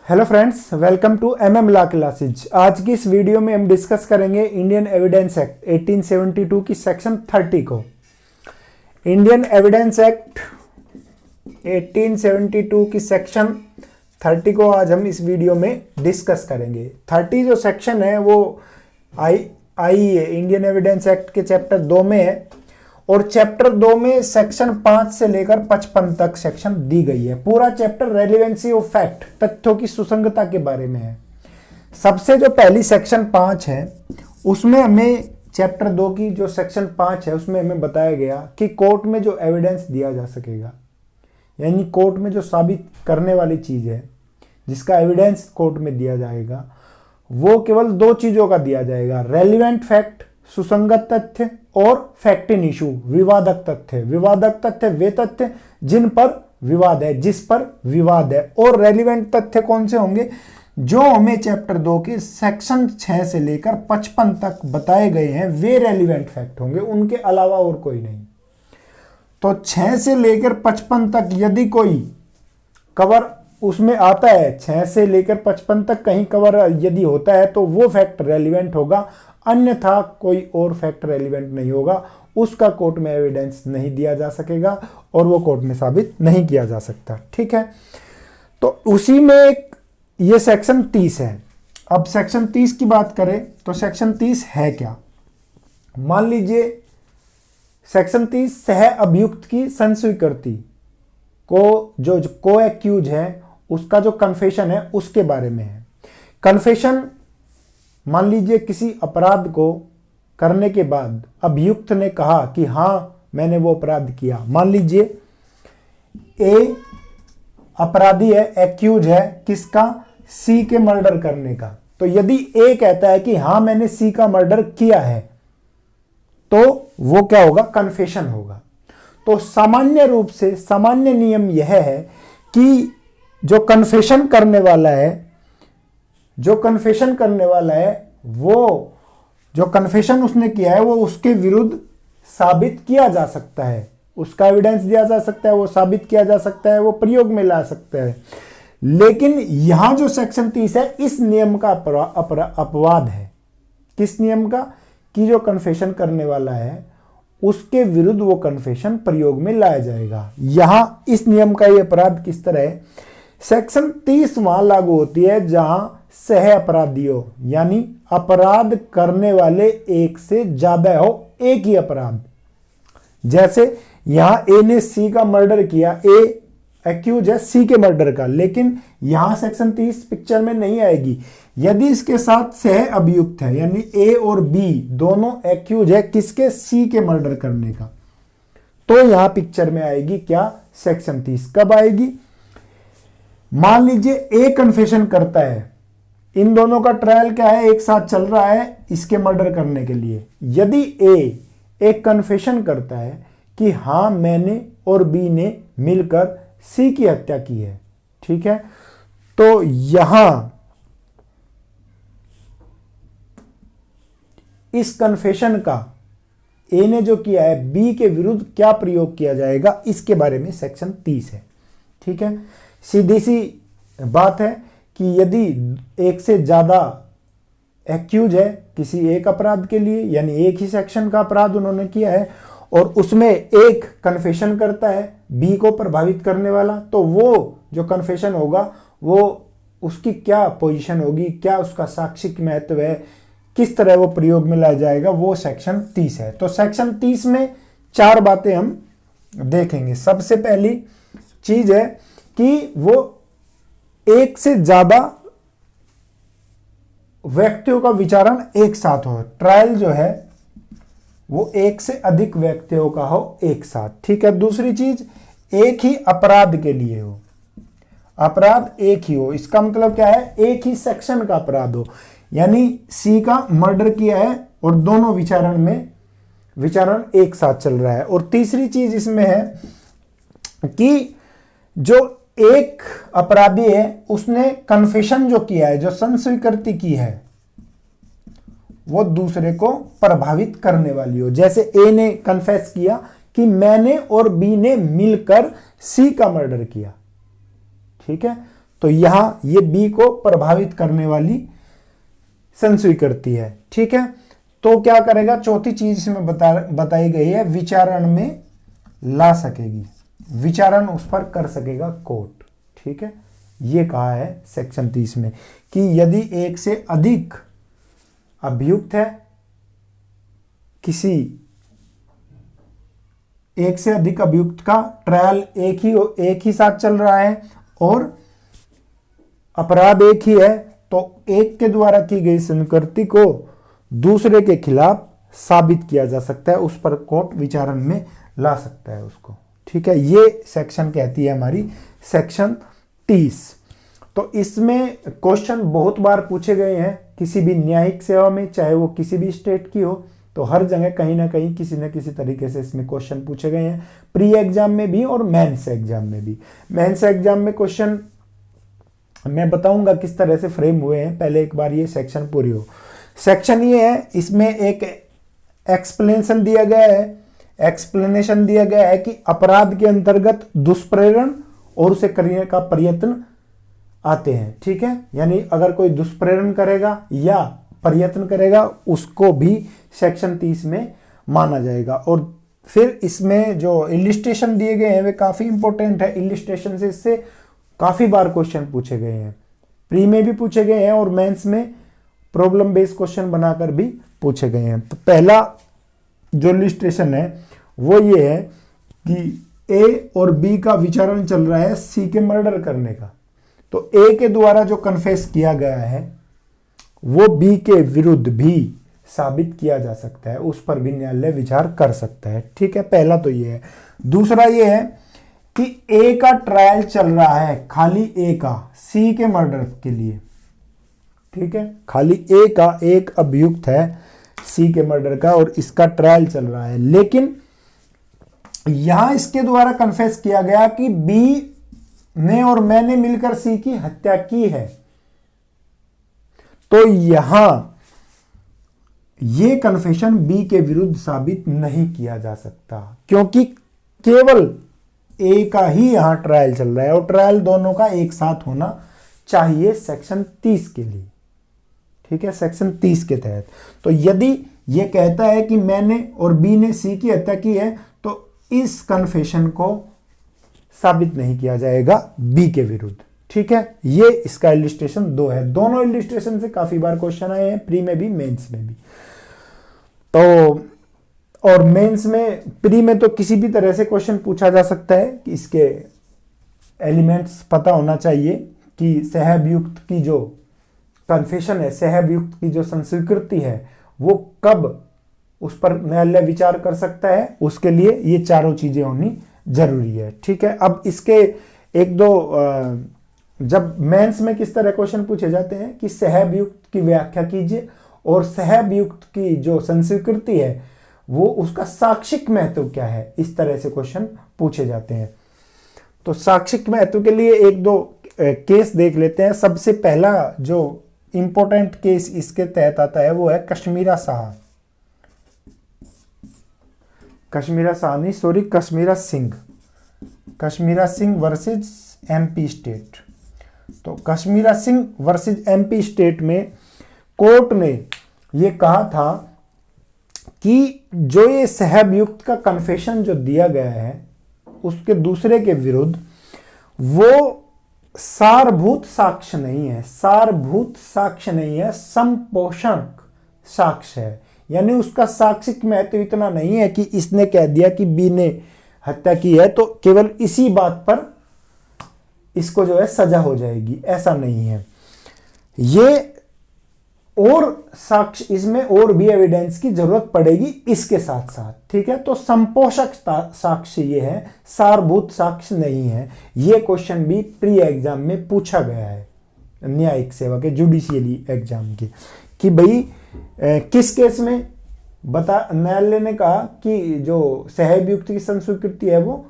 Hello friends, welcome to MM law classes. आज की इस वीडियो में हम डिस्कस करेंगे इंडियन एविडेंस एक्ट 1872 की सेक्शन 30 को। इंडियन एविडेंस एक्ट 1872 की सेक्शन 30 को आज हम इस वीडियो में डिस्कस करेंगे। 30 जो सेक्शन है वो आई है इंडियन एविडेंस एक्ट के चैप्टर 2 में है और चैप्टर 2 में सेक्शन 5 से लेकर 55 तक सेक्शन दी गई है। पूरा चैप्टर रेलिवेंसी ऑफ फैक्ट, तथ्यों की सुसंगता के बारे में है। सबसे जो पहली सेक्शन 5 है उसमें हमें चैप्टर 2 की जो सेक्शन 5 है उसमें हमें बताया गया कि कोर्ट में जो एविडेंस दिया जा सकेगा, यानी कोर्ट में जो साबित करने वाली चीज है जिसका एविडेंस कोर्ट में दिया जाएगा, वो केवल 2 चीजों का दिया जाएगा, रेलिवेंट फैक्ट सुसंगत तथ्य और फैक्ट इन इशू विवादक तथ्य। विवादक तथ्य वे तथ्य जिन पर विवाद है, जिस पर विवाद है। और रेलिवेंट तथ्य कौन से होंगे? जो हमें चैप्टर 2 के सेक्शन 6 से लेकर 55 तक बताए गए हैं वे रेलिवेंट फैक्ट होंगे, उनके अलावा और कोई नहीं। तो 6 से लेकर 55 तक यदि कोई कवर उसमें आता है, 6 से लेकर 55 तक कहीं कवर यदि होता है तो वो फैक्ट रेलिवेंट होगा, अन्यथा कोई और फैक्ट रेलिवेंट नहीं होगा, उसका कोर्ट में एविडेंस नहीं दिया जा सकेगा और वो कोर्ट में साबित नहीं किया जा सकता। ठीक है, तो उसी में एक ये सेक्शन 30 है। अब सेक्शन 30 की बात करें तो सेक्शन 30 है क्या? मान लीजिए सेक्शन 30 सह अभियुक्त की संस्वीकृति को जो को एक्यूज है उसका जो कन्फेशन है उसके बारे में है। कन्फेशन, मान लीजिए किसी अपराध को करने के बाद अभियुक्त ने कहा कि हां मैंने वो अपराध किया। मान लीजिए ए अपराधी है, एक्यूज है किसका? सी के मर्डर करने का। तो यदि ए कहता है कि हां मैंने सी का मर्डर किया है तो वो क्या होगा? कन्फेशन होगा। तो सामान्य रूप से सामान्य नियम यह है कि जो कन्फेशन करने वाला है वो जो कन्फेशन उसने किया है वो उसके विरुद्ध साबित किया जा सकता है, उसका एविडेंस दिया जा सकता है, वो साबित किया जा सकता है, वो प्रयोग में ला सकता है। लेकिन यहां जो सेक्शन 30 है इस नियम का अपवाद है। किस नियम का? कि जो कन्फेशन करने वाला है उसके विरुद्ध वो कन्फेशन प्रयोग में लाया जाएगा। यहां इस नियम का ये अपराध किस तरह है? सेक्शन 30 वहां लागू होती है जहां सह अपराधी हो, यानी अपराध करने वाले एक से ज्यादा हो, एक ही अपराध। जैसे यहां ए ने सी का मर्डर किया, ए एक्यूज है सी के मर्डर का, लेकिन यहां सेक्शन 30 पिक्चर में नहीं आएगी। यदि इसके साथ सह अभियुक्त है, यानी ए और बी दोनों एक्यूज है किसके? सी के मर्डर करने का, तो यहां पिक्चर में आएगी क्या? सेक्शन 30। कब आएगी? मान लीजिए ए कन्फेशन करता है, इन दोनों का ट्रायल क्या है? एक साथ चल रहा है इसके मर्डर करने के लिए। यदि ए एक कन्फेशन करता है कि हां मैंने और बी ने मिलकर सी की हत्या की है, ठीक है, तो यहां इस कन्फेशन का ए ने जो किया है बी के विरुद्ध क्या प्रयोग किया जाएगा इसके बारे में सेक्शन 30 है। ठीक है, सीधी सी बात है कि यदि एक से ज्यादा एक्यूज है किसी एक अपराध के लिए, यानी एक ही सेक्शन का अपराध उन्होंने किया है और उसमें एक कन्फेशन करता है बी को प्रभावित करने वाला, तो वो जो कन्फेशन होगा वो उसकी क्या पोजीशन होगी, क्या उसका साक्षिक महत्व है, किस तरह वो प्रयोग में लाया जाएगा, वो सेक्शन 30 है। तो सेक्शन 30 में 4 बातें हम देखेंगे। सबसे पहली चीज है कि वो एक से ज्यादा व्यक्तियों का विचारण एक साथ हो, ट्रायल जो है वो एक से अधिक व्यक्तियों का हो एक साथ। ठीक है, दूसरी चीज एक ही अपराध के लिए हो, अपराध एक ही हो। इसका मतलब क्या है? एक ही सेक्शन का अपराध हो, यानी सी का मर्डर किया है और दोनों विचारण एक साथ चल रहा है। और तीसरी चीज इसमें है कि जो एक अपराधी है उसने कन्फेशन जो किया है, जो संस्वीकृति की है, वो दूसरे को प्रभावित करने वाली हो। जैसे ए ने कन्फेस किया कि मैंने और बी ने मिलकर सी का मर्डर किया, ठीक है, तो यहां ये बी को प्रभावित करने वाली संस्वीकृति है। ठीक है, तो क्या करेगा, चौथी चीज इसमें बताई गई है, विचारण में ला सकेगी, विचारण उस पर कर सकेगा कोर्ट। ठीक है, ये कहा है सेक्शन 30 में कि यदि एक से अधिक अभियुक्त है, किसी एक से अधिक अभियुक्त का ट्रायल एक ही साथ चल रहा है और अपराध एक ही है, तो एक के द्वारा की गई संस्कृति को दूसरे के खिलाफ साबित किया जा सकता है, उस पर कोर्ट विचारण में ला सकता है उसको। ठीक है, ये सेक्शन कहती है हमारी सेक्शन 30। तो इसमें क्वेश्चन बहुत बार पूछे गए हैं किसी भी न्यायिक सेवा में, चाहे वो किसी भी स्टेट की हो, तो हर जगह कहीं ना कहीं किसी न किसी तरीके से इसमें क्वेश्चन पूछे गए हैं, प्री एग्जाम में भी और मेंस एग्जाम में भी। मेंस एग्जाम में क्वेश्चन मैं बताऊंगा किस तरह से फ्रेम हुए हैं, पहले एक बार ये सेक्शन पूरी हो। सेक्शन ये है, इसमें एक एक्सप्लेनेशन दिया गया है कि अपराध के अंतर्गत दुष्प्रेरण और उसे करने का प्रयत्न आते हैं। ठीक है, यानी अगर कोई दुष्प्रेरण करेगा या प्रयत्न करेगा उसको भी सेक्शन 30 में माना जाएगा। और फिर इसमें जो इलिस्ट्रेशन दिए गए हैं वे काफी इंपॉर्टेंट है, इलिस्ट्रेशन से इससे काफी बार क्वेश्चन पूछे गए हैं, प्री में भी पूछे गए हैं और मेंस में प्रॉब्लम बेस्ड क्वेश्चन बनाकर भी पूछे गए हैं। तो पहला जो इलिस्ट्रेशन है वो ये है कि ए और बी का विचारण चल रहा है सी के मर्डर करने का, तो ए के द्वारा जो कन्फेस किया गया है वो बी के विरुद्ध भी साबित किया जा सकता है, उस पर भी न्यायालय विचार कर सकता है। ठीक है, पहला तो ये है। दूसरा ये है कि ए का ट्रायल चल रहा है, खाली ए का, सी के मर्डर के लिए। ठीक है, खाली ए का एक अभियुक्त है सी के मर्डर का और इसका ट्रायल चल रहा है, लेकिन यहां इसके द्वारा कन्फेस किया गया कि बी ने और मैंने मिलकर सी की हत्या की है, तो यहां यह कन्फेशन बी के विरुद्ध साबित नहीं किया जा सकता, क्योंकि केवल ए का ही यहां ट्रायल चल रहा है और ट्रायल दोनों का एक साथ होना चाहिए सेक्शन 30 के लिए। ठीक है, सेक्शन 30 के तहत। तो यदि यह कहता है कि मैंने और बी ने सी की हत्या की है, तो इस कन्फेशन को साबित नहीं किया जाएगा बी के विरुद्ध। ठीक है, ये इसका इलिस्ट्रेशन 2 है। दोनों इलिस्ट्रेशन से काफी बार क्वेश्चन आए हैं, प्री में भी मेंस में भी। तो और मेंस में, प्री में तो किसी भी तरह से क्वेश्चन पूछा जा सकता है कि इसके एलिमेंट्स पता होना चाहिए कि सहअभियुक्त की जो कन्फेशन है, सहअभियुक्त की जो संस्वीकृति है, वो कब उस पर न्यायालय विचार कर सकता है, उसके लिए ये चारों चीजें होनी जरूरी है। ठीक है, अब इसके एक दो जब मेंस में किस तरह क्वेश्चन पूछे जाते हैं कि सहअभियुक्त की व्याख्या कीजिए और सहअभियुक्त की जो संस्वीकृति है वो उसका साक्षिक महत्व क्या है, इस तरह से क्वेश्चन पूछे जाते हैं। तो साक्षिक महत्व के लिए एक दो केस देख लेते हैं। सबसे पहला जो इंपॉर्टेंट केस इसके तहत आता है वो है Kashmira Singh versus MP state. तो Kashmira Singh versus MP state में कोर्ट ने ये कहा था कि जो ये सहअभियुक्त का कन्फेशन जो दिया गया है उसके दूसरे के विरुद्ध, वो सारभूत साक्ष्य नहीं है, संपोषक साक्ष्य है। यानी उसका साक्षिक महत्व इतना नहीं है कि इसने कह दिया कि बी ने हत्या की है तो केवल इसी बात पर इसको जो है सजा हो जाएगी, ऐसा नहीं है। ये और साक्ष्य, इसमें और भी एविडेंस की जरूरत पड़ेगी इसके साथ साथ। ठीक है, तो संपोषक साक्ष्य ये है, सारभूत साक्ष्य नहीं है। ये क्वेश्चन भी प्री एग्जाम में पूछा गया है न्यायिक सेवा के, जुडिशियली एग्जाम के, कि भाई किस केस में न्यायालय ने कहा कि जो सहअभियुक्त की संस्वीकृति है वो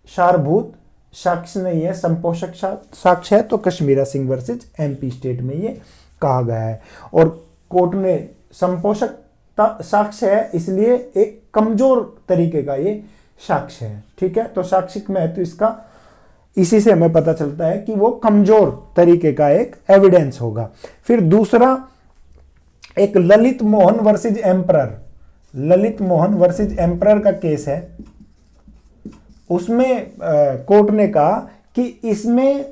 सारभूत साक्ष्य नहीं है, संपोषक साक्ष्य है। तो Kashmira Singh versus MP state में ये कहा गया है और कोर्ट ने संपोषक साक्ष्य है इसलिए एक कमजोर तरीके का ये साक्ष्य है। ठीक है, तो साक्षिक महत्व इसका इसी से हमें पता चलता है कि वो कमजोर तरीके का एक एविडेंस होगा। फिर दूसरा एक Lalit Mohan versus emperor, Lalit Mohan versus emperor का केस है। उसमें कोर्ट ने कहा कि इसमें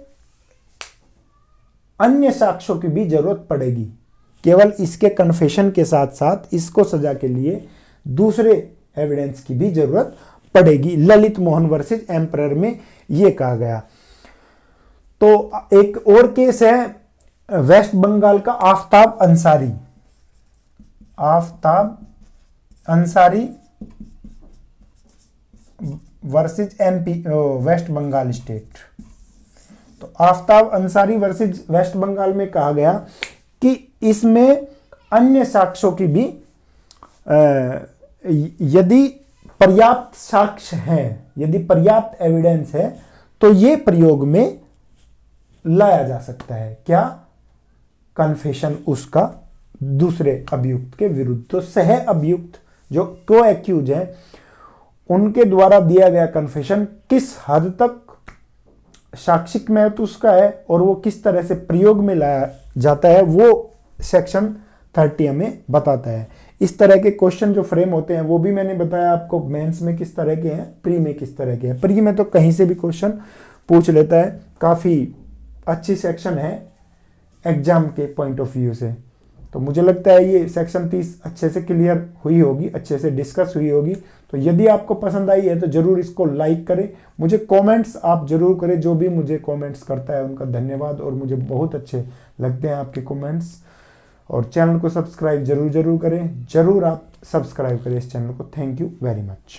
अन्य साक्ष्यों की भी जरूरत पड़ेगी, केवल इसके कन्फेशन के साथ साथ इसको सजा के लिए दूसरे एविडेंस की भी जरूरत पड़ेगी। ललित मोहन वर्सेज एम्परर में यह कहा गया। तो एक और केस है वेस्ट बंगाल का Aftab Ansari, Aftab Ansari versus MP West Bengal state. तो आफ्ताब अंसारी वर्सेज वेस्ट बंगाल में कहा गया कि इसमें अन्य साक्ष्यों की भी यदि पर्याप्त साक्ष्य है, यदि पर्याप्त एविडेंस है तो ये प्रयोग में लाया जा सकता है। क्या? कन्फेशन उसका दूसरे अभियुक्त के विरुद्ध। तो सह अभियुक्त जो को एक्यूज है उनके द्वारा दिया गया कन्फेशन किस हद तक साक्षिक महत्व उसका है और वो किस तरह से प्रयोग में लाया जाता है वो सेक्शन 30 हमें बताता है। इस तरह के क्वेश्चन जो फ्रेम होते हैं वो भी मैंने बताया आपको, मेंस में किस तरह के हैं, प्री में किस तरह के हैं। प्री में तो कहीं से भी क्वेश्चन पूछ लेता है, काफ़ी अच्छी सेक्शन है एग्जाम के पॉइंट ऑफ व्यू से। तो मुझे लगता है ये सेक्शन 30 अच्छे से क्लियर हुई होगी, अच्छे से डिस्कस हुई होगी। तो यदि आपको पसंद आई है तो जरूर इसको लाइक करें, मुझे कमेंट्स आप जरूर करें। जो भी मुझे कमेंट्स करता है उनका धन्यवाद, और मुझे बहुत अच्छे लगते हैं आपके कमेंट्स। और चैनल को सब्सक्राइब जरूर करें, जरूर आप सब्सक्राइब करें इस चैनल को। Thank you very much.